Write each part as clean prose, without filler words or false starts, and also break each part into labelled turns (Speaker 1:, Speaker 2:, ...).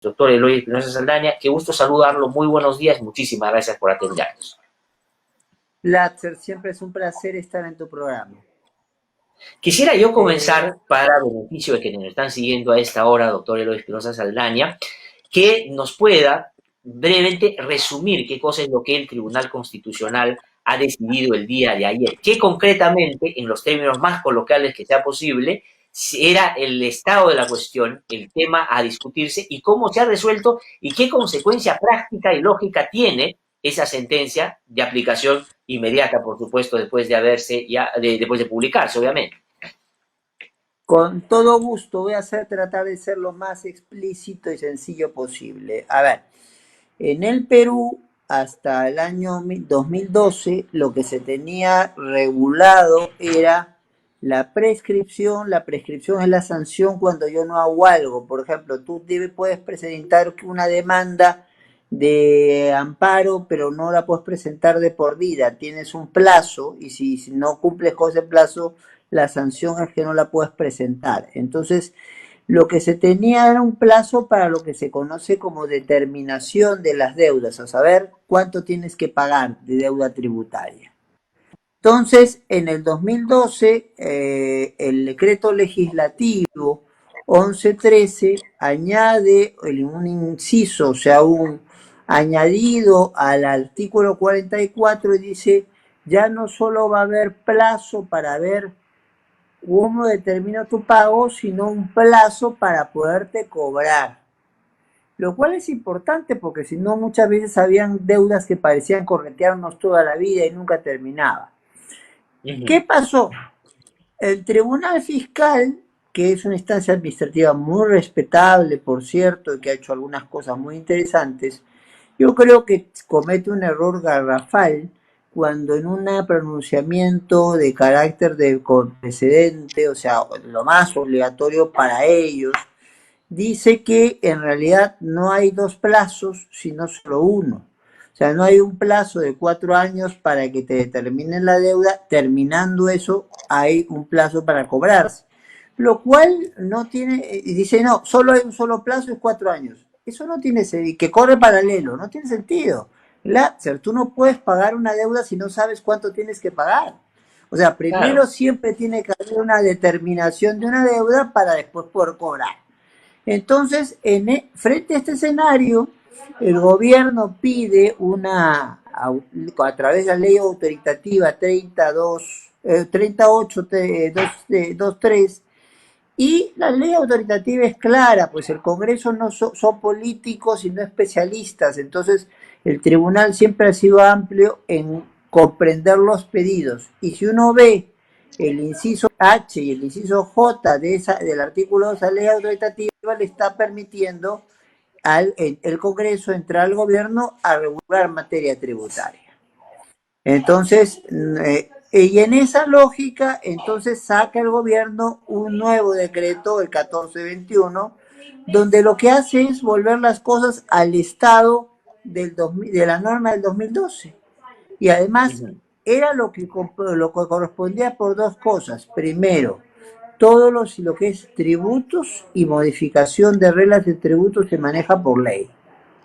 Speaker 1: doctor Eloy Espinosa Saldaña. Qué gusto saludarlo, muy buenos días, muchísimas gracias por atendernos.
Speaker 2: Latzer, siempre es un placer estar en tu programa.
Speaker 1: Quisiera yo comenzar, para beneficio de quienes nos están siguiendo a esta hora, doctor Eloy Espinosa Saldaña, que nos pueda brevemente resumir qué cosa es lo que el Tribunal Constitucional ha decidido el día de ayer, que concretamente, en los términos más coloquiales que sea posible, era el estado de la cuestión, el tema a discutirse y cómo se ha resuelto y qué consecuencia práctica y lógica tiene esa sentencia de aplicación inmediata, por supuesto, después de publicarse, obviamente.
Speaker 2: Con todo gusto, voy a tratar de ser lo más explícito y sencillo posible. A ver, en el Perú, hasta el año 2012, lo que se tenía regulado era la prescripción. La prescripción es la sanción cuando yo no hago algo. Por ejemplo, tú puedes presentar una demanda de amparo, pero no la puedes presentar de por vida. Tienes un plazo y si no cumples con ese plazo, la sanción es que no la puedes presentar. Entonces, lo que se tenía era un plazo para lo que se conoce como determinación de las deudas, a saber cuánto tienes que pagar de deuda tributaria. Entonces, en el 2012, el decreto legislativo 1113 añade un inciso, o sea, un añadido al artículo 44 y dice, ya no solo va a haber plazo para ver cómo determina tu pago, sino un plazo para poderte cobrar. Lo cual es importante porque si no muchas veces habían deudas que parecían corretearnos toda la vida y nunca terminaba. ¿Qué pasó? El Tribunal Fiscal, que es una instancia administrativa muy respetable, por cierto, y que ha hecho algunas cosas muy interesantes, yo creo que comete un error garrafal cuando en un pronunciamiento de carácter de precedente, o sea, lo más obligatorio para ellos, dice que en realidad no hay dos plazos, sino solo uno. O sea, no hay un plazo de 4 años para que te determinen la deuda, terminando eso, hay un plazo para cobrarse. Lo cual no tiene, dice, no, solo hay un solo plazo, es 4 años. Eso no tiene sentido, que corre paralelo, no tiene sentido. Latzer, tú no puedes pagar una deuda si no sabes cuánto tienes que pagar. O sea, primero claro, siempre tiene que haber una determinación de una deuda para después poder cobrar. Entonces, frente a este escenario, el gobierno pide a través de la ley autoritativa 3823, y la ley autoritativa es clara, pues el Congreso no son políticos y no especialistas, entonces el tribunal siempre ha sido amplio en comprender los pedidos. Y si uno ve el inciso H y el inciso J del artículo 2 de la ley autoritativa, le está permitiendo el Congreso entrar al gobierno a regular materia tributaria. Entonces, y en esa lógica, entonces saca el gobierno un nuevo decreto, el 1421, donde lo que hace es volver las cosas al estado de la norma del 2012. Y además, era lo que correspondía por dos cosas. Primero, todo lo que es tributos y modificación de reglas de tributos se maneja por ley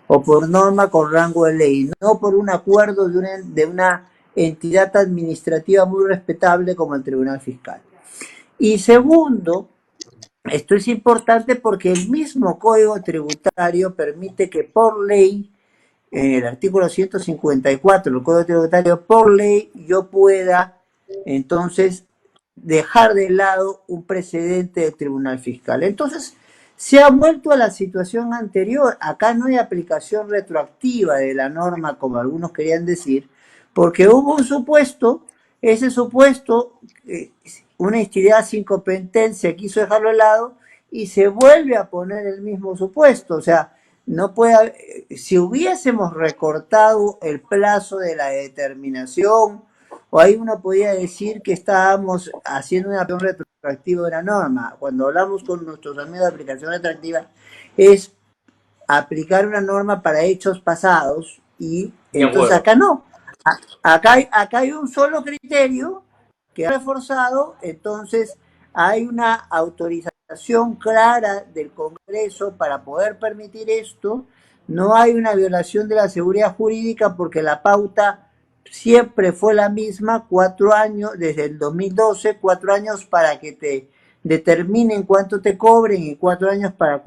Speaker 2: o por norma con rango de ley, no por un acuerdo de una entidad administrativa muy respetable como el Tribunal Fiscal. Y segundo, esto es importante porque el mismo Código Tributario permite que por ley, en el artículo 154 del Código Tributario, por ley yo pueda entonces dejar de lado un precedente del Tribunal Fiscal. Entonces, se ha vuelto a la situación anterior. Acá no hay aplicación retroactiva de la norma, como algunos querían decir, porque hubo un supuesto, ese supuesto, una entidad sin competencia quiso dejarlo de lado y se vuelve a poner el mismo supuesto. O sea, no puede, si hubiésemos recortado el plazo de la determinación, o ahí uno podía decir que estábamos haciendo una aplicación retroactiva de la norma. Cuando hablamos con nuestros amigos de aplicación retroactiva, es aplicar una norma para hechos pasados, y entonces acá no. Acá hay un solo criterio que ha reforzado, entonces hay una autorización acción clara del Congreso para poder permitir esto. No hay una violación de la seguridad jurídica porque la pauta siempre fue la misma, 4 años, desde el 2012, 4 años para que te determinen cuánto te cobren y 4 años para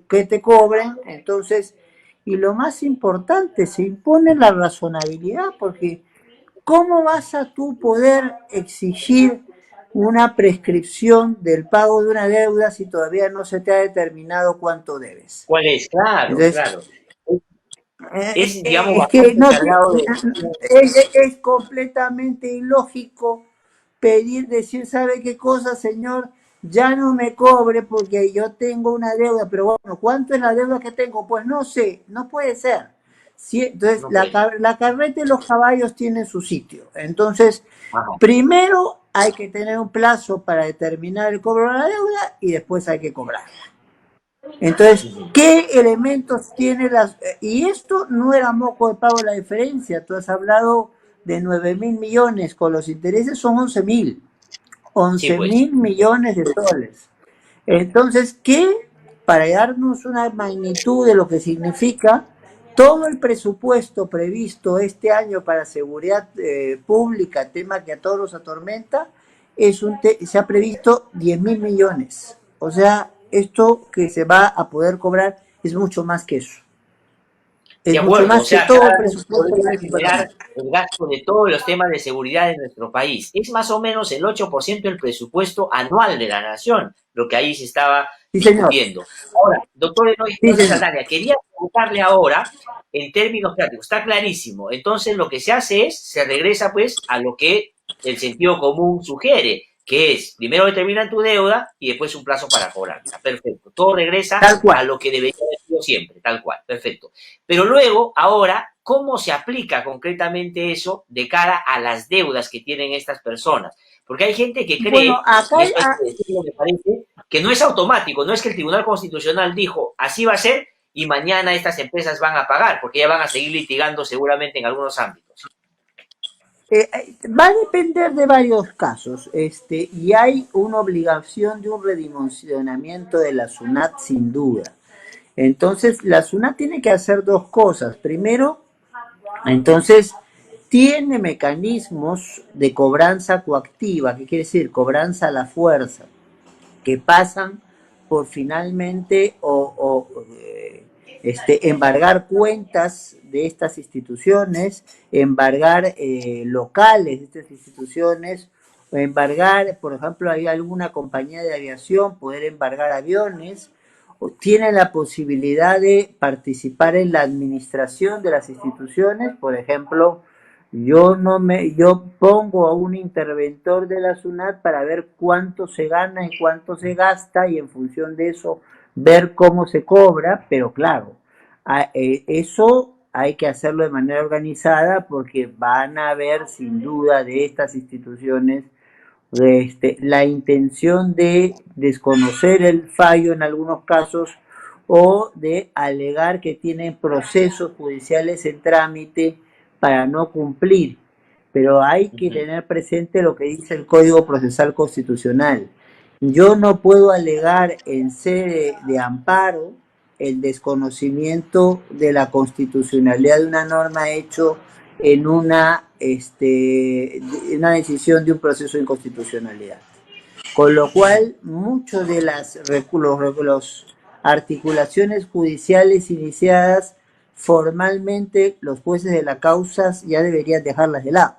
Speaker 2: que te cobren. Entonces, y lo más importante, se impone la razonabilidad, porque ¿cómo vas a tú poder exigir una prescripción del pago de una deuda si todavía no se te ha determinado cuánto debes?
Speaker 1: ¿Cuál es? Claro,
Speaker 2: Entonces,
Speaker 1: claro. Es, digamos,
Speaker 2: es que
Speaker 1: bastante
Speaker 2: no
Speaker 1: cargado de...
Speaker 2: es completamente ilógico pedir, decir, ¿sabe qué cosa, señor? Ya no me cobre porque yo tengo una deuda, pero bueno, ¿cuánto es la deuda que tengo? Pues no sé, no puede ser. Sí, entonces,
Speaker 1: No puede.
Speaker 2: la carreta y los caballos tienen su sitio. Entonces,
Speaker 1: Ajá.
Speaker 2: primero hay que tener un plazo para determinar el cobro de la deuda y después hay que cobrar. Entonces,
Speaker 1: Ujú.
Speaker 2: ¿qué elementos tiene las... Y esto no era moco de pago la diferencia. Tú has hablado de 9.000 millones, con los intereses son 11.000.
Speaker 1: Sí,
Speaker 2: 11
Speaker 1: pues.
Speaker 2: mil millones de soles. Entonces, ¿qué? Para darnos una magnitud de lo que significa, todo el presupuesto previsto este año para seguridad pública, tema que a todos los atormenta, se ha previsto 10.000 millones. O sea, esto que se va a poder cobrar es mucho más que eso.
Speaker 1: De
Speaker 2: Es mucho
Speaker 1: acuerdo, o
Speaker 2: más que
Speaker 1: sea,
Speaker 2: todo el
Speaker 1: cada vez
Speaker 2: presupuesto
Speaker 1: podría
Speaker 2: del
Speaker 1: generar
Speaker 2: presupuesto.
Speaker 1: el gasto de todos los temas de seguridad en nuestro país. Es más o menos el 8% del presupuesto anual de la nación, lo que ahí se estaba
Speaker 2: Sí, señor.
Speaker 1: discutiendo. Ahora, doctor Eloy
Speaker 2: Sí,
Speaker 1: Espinosa
Speaker 2: señor.
Speaker 1: Saldaña, quería preguntarle ahora, en términos prácticos, está clarísimo. Entonces, lo que se hace es, se regresa pues a lo que el sentido común sugiere, que es, primero determinan tu deuda y después un plazo para cobrarla. Perfecto. Todo regresa
Speaker 2: Tal
Speaker 1: a
Speaker 2: cual.
Speaker 1: lo que debería haber sido siempre, tal cual. Perfecto. Pero luego, ahora, ¿cómo se aplica concretamente eso de cara a las deudas que tienen estas personas? Porque hay gente que
Speaker 2: Bueno,
Speaker 1: cree,
Speaker 2: acá
Speaker 1: y
Speaker 2: hay,
Speaker 1: esto hay que decirlo, me parece, que no es automático, no es que el Tribunal Constitucional dijo, así va a ser, y mañana estas empresas van a pagar, porque ya van a seguir litigando seguramente en algunos ámbitos.
Speaker 2: va a depender de varios casos, y hay una obligación de un redimensionamiento de la SUNAT sin duda. Entonces, la SUNAT tiene que hacer dos cosas. Primero, entonces, tiene mecanismos de cobranza coactiva, ¿qué quiere decir? Cobranza a la fuerza, que pasan por finalmente embargar cuentas de estas instituciones, embargar locales de estas instituciones, o embargar, por ejemplo, hay alguna compañía de aviación, poder embargar aviones, o tiene la posibilidad de participar en la administración de las instituciones, por ejemplo, yo pongo a un interventor de la SUNAT para ver cuánto se gana y cuánto se gasta y en función de eso ver cómo se cobra, pero claro, eso hay que hacerlo de manera organizada porque van a haber sin duda de estas instituciones la intención de desconocer el fallo en algunos casos o de alegar que tienen procesos judiciales en trámite para no cumplir. Pero hay
Speaker 1: Uh
Speaker 2: que
Speaker 1: -huh.
Speaker 2: tener presente lo que dice el Código Procesal Constitucional. Yo no puedo alegar en sede de amparo el desconocimiento de la constitucionalidad de una norma hecho en una decisión de un proceso de inconstitucionalidad. Con lo cual, muchas de las articulaciones judiciales iniciadas formalmente, los jueces de la causa ya deberían dejarlas de lado,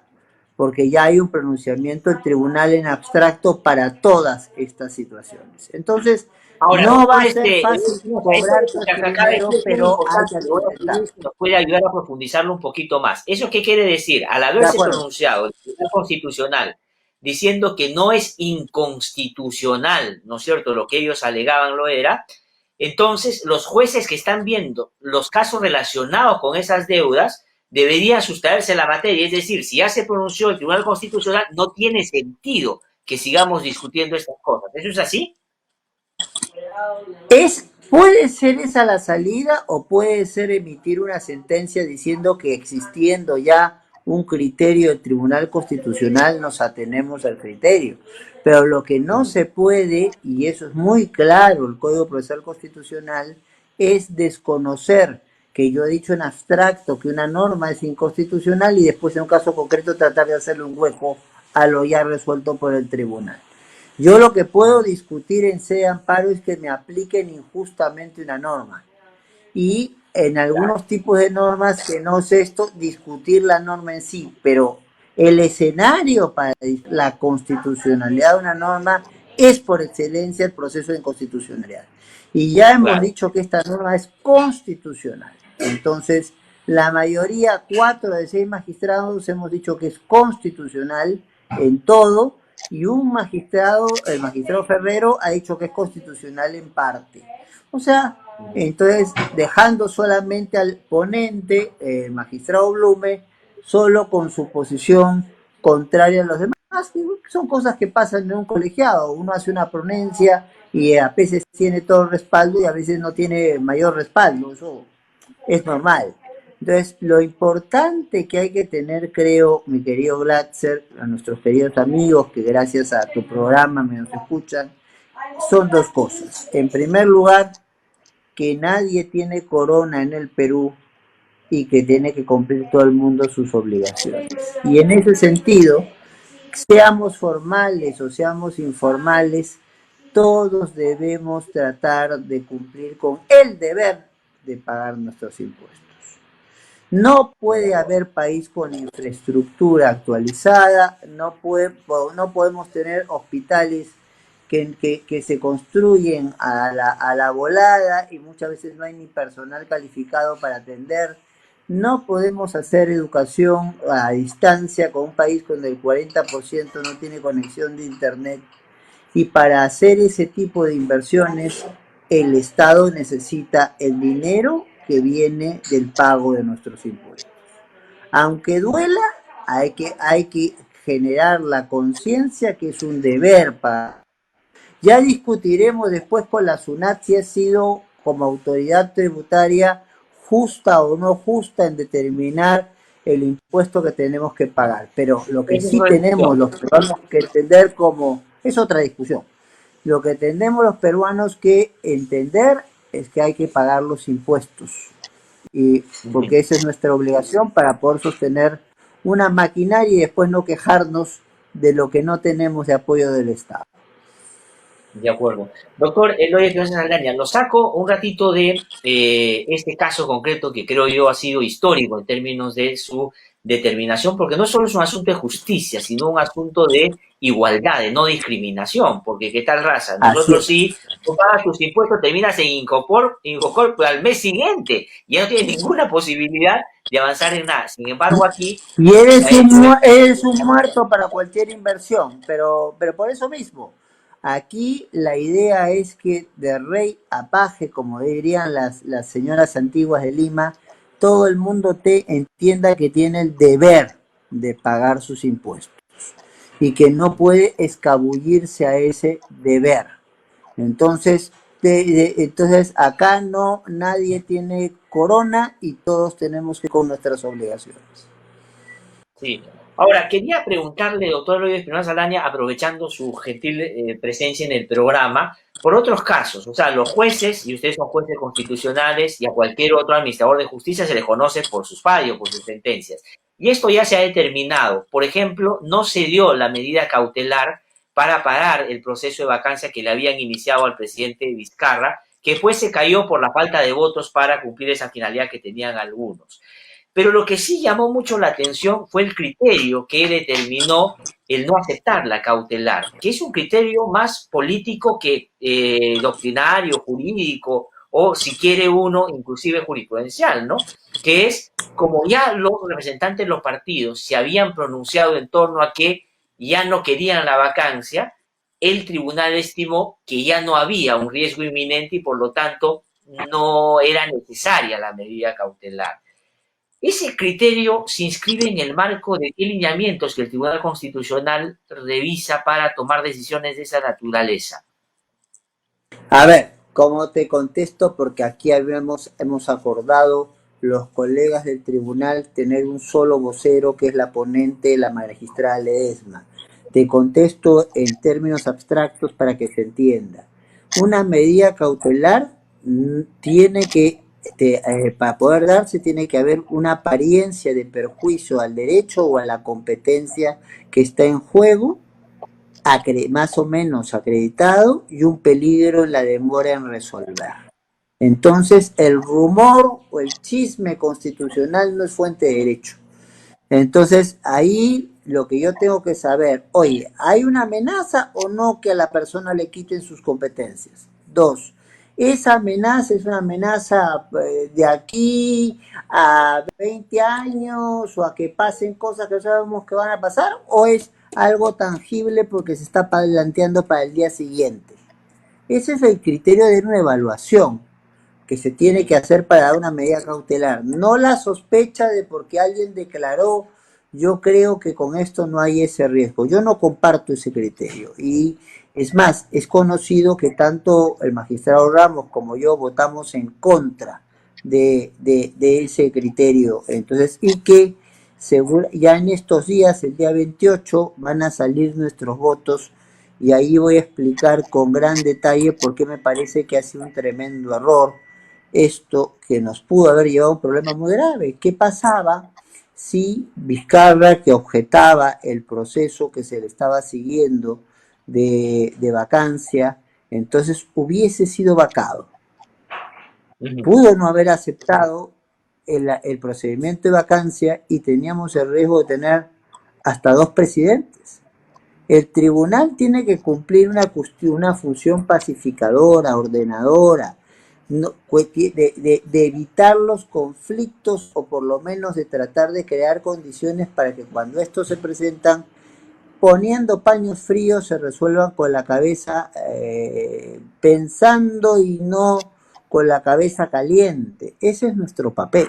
Speaker 2: porque ya hay un pronunciamiento del tribunal en abstracto para todas estas situaciones. Entonces,
Speaker 1: Ahora,
Speaker 2: no va
Speaker 1: doctor,
Speaker 2: a ser fácil cobrar
Speaker 1: eso
Speaker 2: pues,
Speaker 1: que acaba de
Speaker 2: primero,
Speaker 1: decir es muy
Speaker 2: pero hay
Speaker 1: importante, le voy
Speaker 2: que
Speaker 1: a pedir
Speaker 2: intentar.
Speaker 1: si nos puede ayudar a profundizarlo un poquito más. ¿Eso qué quiere decir? Al
Speaker 2: De
Speaker 1: haberse
Speaker 2: acuerdo.
Speaker 1: pronunciado el Tribunal Constitucional diciendo que no es inconstitucional, ¿no es cierto?, lo que ellos alegaban lo era, entonces los jueces que están viendo los casos relacionados con esas deudas deberían sustraerse la materia, es decir, si ya se pronunció el Tribunal Constitucional, no tiene sentido que sigamos discutiendo estas cosas. ¿Eso es así?
Speaker 2: Puede ser esa la salida o puede ser emitir una sentencia diciendo que existiendo ya un criterio del Tribunal Constitucional, nos atenemos al criterio. Pero lo que no se puede, y eso es muy claro, el Código Procesal Constitucional, es desconocer que yo he dicho en abstracto que una norma es inconstitucional y después en un caso concreto tratar de hacerle un hueco a lo ya resuelto por el tribunal. Yo lo que puedo discutir en sede de amparo es que me apliquen injustamente una norma. Y en algunos tipos de normas que no es esto, discutir la norma en sí, pero el escenario para la constitucionalidad de una norma es por excelencia el proceso de inconstitucionalidad. Y ya hemos
Speaker 1: Claro,
Speaker 2: dicho que esta norma es constitucional. Entonces, la mayoría, 4 de 6 magistrados, hemos dicho que es constitucional en todo, y un magistrado, el magistrado Ferrero, ha dicho que es constitucional en parte. O sea, entonces, dejando solamente al ponente, magistrado Blume, solo con su posición contraria a los demás, son cosas que pasan en un colegiado. Uno hace una ponencia y a veces tiene todo el respaldo y a veces no tiene mayor respaldo. Eso es normal. Entonces, lo importante que hay que tener, creo, mi querido Glatzer, a nuestros queridos amigos que gracias a tu programa me nos escuchan, son 2 cosas. En primer lugar, que nadie tiene corona en el Perú y que tiene que cumplir todo el mundo sus obligaciones. Y en ese sentido, seamos formales o seamos informales, todos debemos tratar de cumplir con el deber de pagar nuestros impuestos. No puede haber país con infraestructura actualizada, no podemos tener hospitales que se construyen a la volada y muchas veces no hay ni personal calificado para atender. No podemos hacer educación a distancia con un país donde el 40% no tiene conexión de internet. Y para hacer ese tipo de inversiones, el Estado necesita el dinero que viene del pago de nuestros impuestos. Aunque duela, hay que generar la conciencia que es un deber para. Ya discutiremos después con la SUNAT si ha sido como autoridad tributaria justa o no justa en determinar el impuesto que tenemos que pagar. Pero lo que
Speaker 1: esa es
Speaker 2: sí
Speaker 1: una
Speaker 2: tenemos
Speaker 1: discusión.
Speaker 2: los peruanos que entender como, es otra discusión, lo que tenemos los peruanos que entender es que hay que pagar los impuestos, y porque esa es nuestra obligación para poder sostener una maquinaria y después no quejarnos de lo que no tenemos de apoyo del Estado.
Speaker 1: De acuerdo. Doctor Eloy Espinosa Saldaña, lo saco un ratito de este caso concreto que creo yo ha sido histórico en términos de su determinación, porque no solo es un asunto de justicia, sino un asunto de igualdad, de no discriminación, porque qué tal raza,
Speaker 2: Así
Speaker 1: nosotros
Speaker 2: es.
Speaker 1: sí, tú pagas tus impuestos, terminas en Incopor al mes siguiente, ya no tienes ninguna posibilidad de avanzar en nada. Sin embargo, aquí
Speaker 2: Y
Speaker 1: se ha hecho
Speaker 2: eres un muerto para cualquier inversión, pero por eso mismo, aquí la idea es que de rey a paje, como dirían las señoras antiguas de Lima, todo el mundo te entienda que tiene el deber de pagar sus impuestos y que no puede escabullirse a ese deber. Entonces, entonces acá no nadie tiene corona y todos tenemos que con nuestras obligaciones.
Speaker 1: sí. Ahora, quería preguntarle, doctor Eloy Espinosa Saldaña, aprovechando su gentil presencia en el programa, por otros casos. O sea, los jueces, y ustedes son jueces constitucionales, y a cualquier otro administrador de justicia se les conoce por sus fallos, por sus sentencias. Y esto ya se ha determinado. Por ejemplo, no se dio la medida cautelar para parar el proceso de vacancia que le habían iniciado al presidente Vizcarra, que después se cayó por la falta de votos para cumplir esa finalidad que tenían algunos. Pero lo que sí llamó mucho la atención fue el criterio que determinó el no aceptar la cautelar, que es un criterio más político que doctrinario, jurídico, o si quiere uno, inclusive jurisprudencial, ¿no? Que es como ya los representantes de los partidos se habían pronunciado en torno a que ya no querían la vacancia, el tribunal estimó que ya no había un riesgo inminente y por lo tanto no era necesaria la medida cautelar. Ese criterio se inscribe en el marco de qué lineamientos que el Tribunal Constitucional revisa para tomar decisiones de esa naturaleza.
Speaker 2: A ver, ¿cómo te contesto? Porque aquí hemos acordado los colegas del tribunal tener un solo vocero que es la ponente, la magistrada Ledesma. Te contesto en términos abstractos para que se entienda. Una medida cautelar tiene que, para poder darse, tiene que haber una apariencia de perjuicio al derecho o a la competencia que está en juego, más o menos acreditado, y un peligro en la demora en resolver. Entonces, el rumor o el chisme constitucional no es fuente de derecho. Entonces, ahí lo que yo tengo que saber, oye, ¿hay una amenaza o no que a la persona le quiten sus competencias? Dos, ¿esa amenaza es una amenaza de aquí a 20 años o a que pasen cosas que sabemos que van a pasar? ¿O es algo tangible porque se está planteando para el día siguiente? Ese es el criterio de una evaluación que se tiene que hacer para dar una medida cautelar. No la sospecha de porque alguien declaró, yo creo que con esto no hay ese riesgo. Yo no comparto ese criterio. Y es más, es conocido que tanto el magistrado Ramos como yo votamos en contra de ese criterio. Entonces, y que ya en estos días, el día 28, van a salir nuestros votos y ahí voy a explicar con gran detalle por qué me parece que ha sido un tremendo error esto que nos pudo haber llevado a un problema muy grave. ¿Qué pasaba si Vizcarra, que objetaba el proceso que se le estaba siguiendo de vacancia, entonces hubiese sido vacado? Pudo no haber aceptado el procedimiento de vacancia y teníamos el riesgo de tener hasta 2 presidentes. El tribunal tiene que cumplir una función pacificadora, ordenadora, no, de evitar los conflictos o por lo menos de tratar de crear condiciones para que cuando estos se presentan, poniendo paños fríos, se resuelvan con la cabeza pensando y no con la cabeza caliente. Ese es nuestro papel.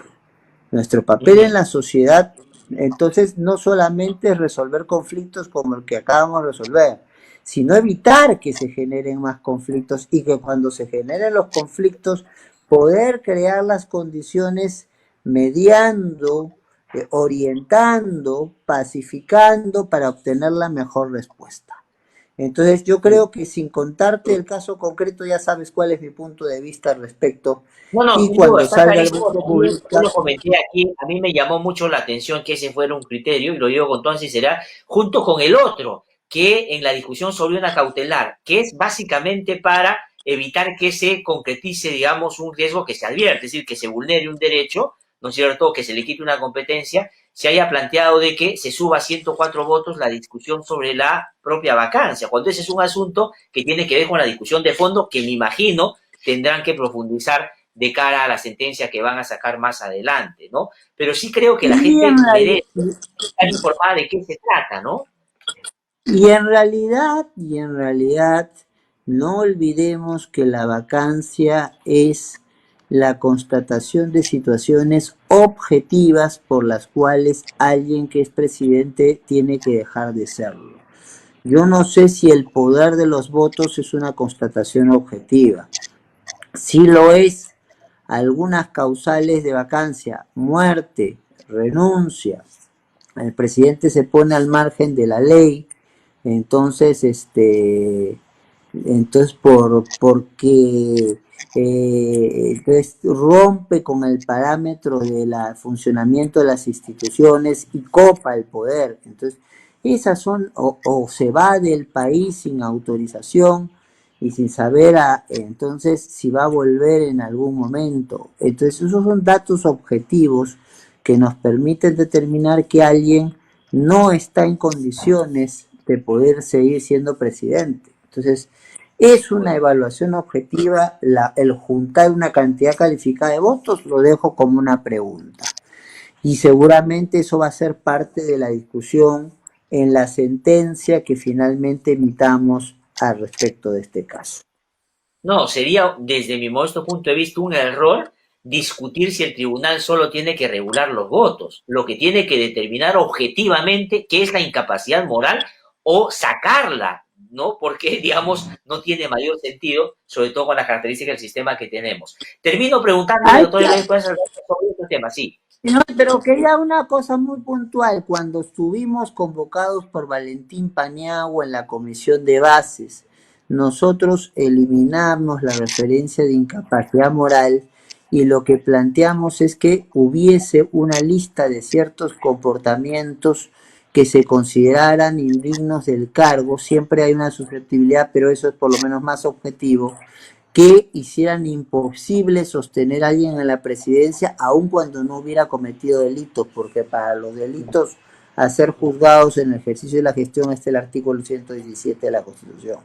Speaker 2: Nuestro papel en la sociedad, entonces, no solamente es resolver conflictos como el que acabamos de resolver, sino evitar que se generen más conflictos y que cuando se generen los conflictos, poder crear las condiciones mediando, orientando, pacificando para obtener la mejor respuesta. Entonces, yo creo que sin contarte el caso concreto ya sabes cuál es mi punto de vista al respecto.
Speaker 1: No,
Speaker 2: Y
Speaker 1: sin duda,
Speaker 2: cuando
Speaker 1: está
Speaker 2: salga el
Speaker 1: clarísimo.
Speaker 2: voto
Speaker 1: Yo lo
Speaker 2: publicado,
Speaker 1: comenté aquí, a mí me llamó mucho la atención que ese fuera un criterio, y lo digo con toda sinceridad, junto con el otro, que en la discusión sobre una cautelar, que es básicamente para evitar que se concretice, digamos, un riesgo que se advierte, es decir, que se vulnere un derecho, ¿no es cierto?, que se le quite una competencia, se haya planteado de que se suba a 104 votos la discusión sobre la propia vacancia, cuando ese es un asunto que tiene que ver con la discusión de fondo, que me imagino tendrán que profundizar de cara a la sentencia que van a sacar más adelante, ¿no? Pero sí creo que la
Speaker 2: y
Speaker 1: gente
Speaker 2: en realidad,
Speaker 1: merece estar informada de qué se trata, ¿no?
Speaker 2: y en realidad, no olvidemos que la vacancia es la constatación de situaciones objetivas por las cuales alguien que es presidente tiene que dejar de serlo. Yo no sé si el poder de los votos es una constatación objetiva. Sí lo es algunas causales de vacancia, muerte, renuncia. El presidente se pone al margen de la ley, entonces, porque entonces rompe con el parámetro del funcionamiento de las instituciones y copa el poder. Entonces, esas son, o se va del país sin autorización y sin saber entonces si va a volver en algún momento. Entonces, esos son datos objetivos que nos permiten determinar que alguien no está en condiciones de poder seguir siendo presidente. Entonces, es una evaluación objetiva, el juntar una cantidad calificada de votos, lo dejo como una pregunta. Y seguramente eso va a ser parte de la discusión en la sentencia que finalmente emitamos al respecto de este caso.
Speaker 1: No, sería, desde mi modesto punto de vista, un error discutir si el tribunal solo tiene que regular los votos, lo que tiene que determinar objetivamente qué es la incapacidad moral o sacarla ¿no? Porque, digamos, no tiene mayor sentido, sobre todo con las características del sistema que tenemos. Termino preguntándole,
Speaker 2: Hay
Speaker 1: doctor Eloy, pues, sobre este tema, sí.
Speaker 2: No, pero quería una cosa muy puntual. Cuando estuvimos convocados por Valentín Paniagua en la Comisión de Bases, nosotros eliminamos la referencia de incapacidad moral y lo que planteamos es que hubiese una lista de ciertos comportamientos que se consideraran indignos del cargo. Siempre hay una susceptibilidad, pero eso es por lo menos más objetivo, que hicieran imposible sostener a alguien en la presidencia aun cuando no hubiera cometido delitos, porque para los delitos a ser juzgados en el ejercicio de la gestión está el artículo 117 de la Constitución.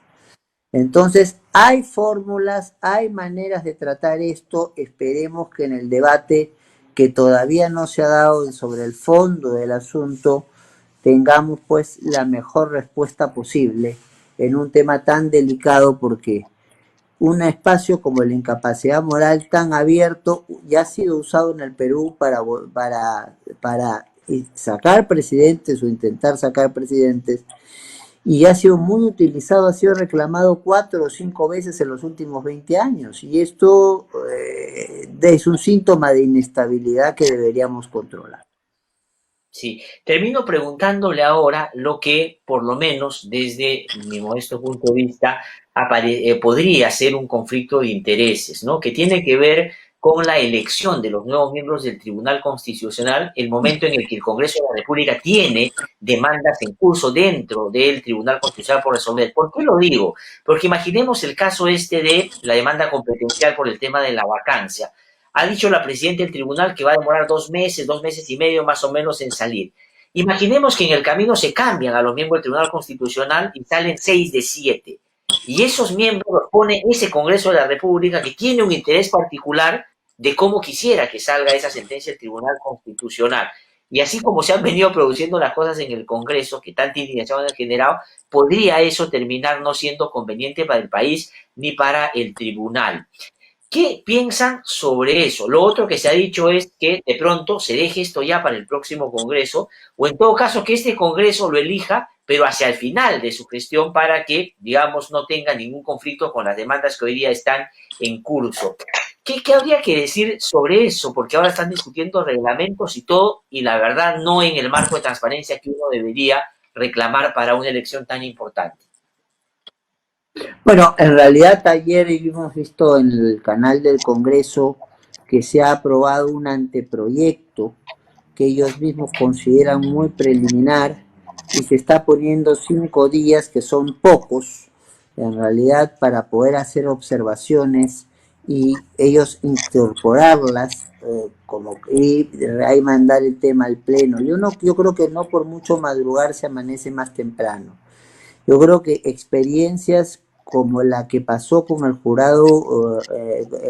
Speaker 2: Entonces, hay fórmulas, hay maneras de tratar esto. Esperemos que en el debate que todavía no se ha dado sobre el fondo del asunto tengamos pues la mejor respuesta posible en un tema tan delicado, porque un espacio como la incapacidad moral tan abierto ya ha sido usado en el Perú para sacar presidentes o intentar sacar presidentes, y ha sido muy utilizado, ha sido reclamado 4 o 5 veces en los últimos 20 años, y esto es un síntoma de inestabilidad que deberíamos controlar.
Speaker 1: Sí, termino preguntándole ahora lo que, por lo menos desde mi modesto punto de vista, podría ser un conflicto de intereses, ¿no? Que tiene que ver con la elección de los nuevos miembros del Tribunal Constitucional, el momento en el que el Congreso de la República tiene demandas en curso dentro del Tribunal Constitucional por resolver. ¿Por qué lo digo? Porque imaginemos el caso este de la demanda competencial por el tema de la vacancia. Ha dicho la presidenta del tribunal que va a demorar 2 meses y medio más o menos en salir. Imaginemos que en el camino se cambian a los miembros del Tribunal Constitucional y salen 6 de 7. Y esos miembros los pone ese Congreso de la República, que tiene un interés particular de cómo quisiera que salga esa sentencia del Tribunal Constitucional. Y así como se han venido produciendo las cosas en el Congreso, que tanta indignación han generado, podría eso terminar no siendo conveniente para el país ni para el tribunal. ¿Qué piensan sobre eso? Lo otro que se ha dicho es que de pronto se deje esto ya para el próximo Congreso, o en todo caso que este Congreso lo elija, pero hacia el final de su gestión, para que, digamos, no tenga ningún conflicto con las demandas que hoy día están en curso. ¿Qué habría que decir sobre eso? Porque ahora están discutiendo reglamentos y todo, y la verdad no en el marco de transparencia que uno debería reclamar para una elección tan importante.
Speaker 2: Bueno, en realidad ayer hemos visto en el canal del Congreso que se ha aprobado un anteproyecto que ellos mismos consideran muy preliminar, y se está poniendo 5 días, que son pocos en realidad, para poder hacer observaciones y ellos incorporarlas, y ahí mandar el tema al pleno. Yo creo que no por mucho madrugar se amanece más temprano. Yo creo que experiencias como la que pasó con el jurado,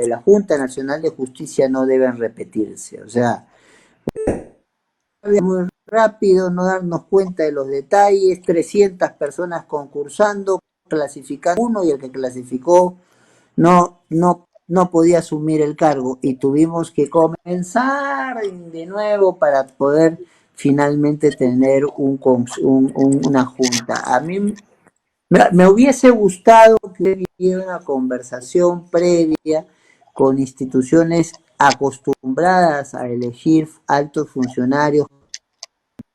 Speaker 2: la Junta Nacional de Justicia, no deben repetirse. O sea, muy rápido, no darnos cuenta de los detalles, 300 personas concursando, clasificando uno, y el que clasificó no podía asumir el cargo, y tuvimos que comenzar de nuevo para poder finalmente tener una junta. A mí me hubiese gustado que hubiera una conversación previa con instituciones acostumbradas a elegir altos funcionarios,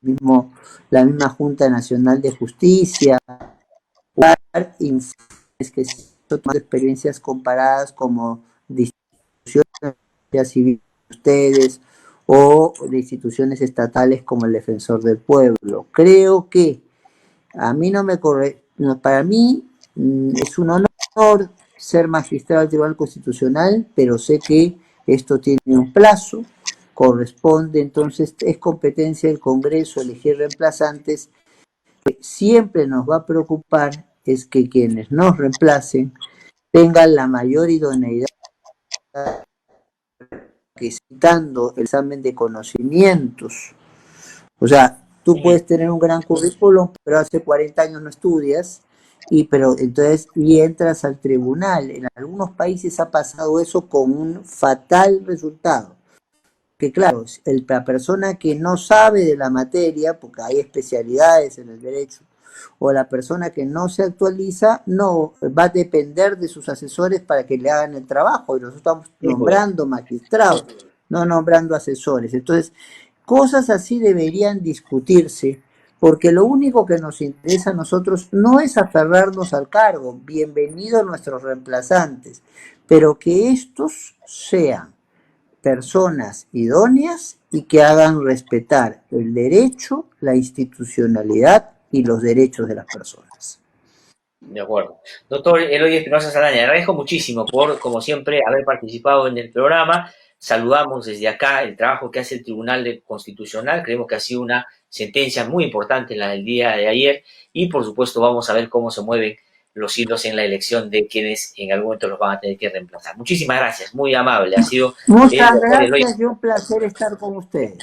Speaker 2: mismo la misma Junta Nacional de Justicia, que son experiencias comparadas como de instituciones civiles de ustedes o de instituciones estatales como el Defensor del Pueblo. Creo que a mí no me corre, no, para mí es un honor ser magistrado del Tribunal Constitucional, pero sé que esto tiene un plazo, corresponde, entonces es competencia del Congreso elegir reemplazantes. Siempre nos va a preocupar es que quienes nos reemplacen tengan la mayor idoneidad, que citando el examen de conocimientos. O sea, tú puedes tener un gran currículum, pero hace 40 años no estudias, y entras al tribunal. En algunos países ha pasado eso con un fatal resultado. Que claro, la persona que no sabe de la materia, porque hay especialidades en el derecho, o la persona que no se actualiza no va a depender de sus asesores para que le hagan el trabajo. Y nosotros estamos
Speaker 1: Sí, pues.
Speaker 2: nombrando magistrados, no nombrando asesores. Entonces, cosas así deberían discutirse, porque lo único que nos interesa a nosotros no es aferrarnos al cargo, bienvenidos nuestros reemplazantes, pero que estos sean personas idóneas y que hagan respetar el derecho, la institucionalidad y los derechos de las personas.
Speaker 1: De acuerdo. Doctor Eloy Espinosa Saldaña, le agradezco muchísimo por, como siempre, haber participado en el programa. Saludamos desde acá el trabajo que hace el Tribunal Constitucional. Creemos que ha sido una sentencia muy importante en la del día de ayer y, por supuesto, vamos a ver cómo se mueven los hilos en la elección de quienes en algún momento los van a tener que reemplazar. Muchísimas gracias, muy amable. Ha sido el
Speaker 2: Muchas
Speaker 1: doctor Eloy.
Speaker 2: gracias y un placer estar con ustedes.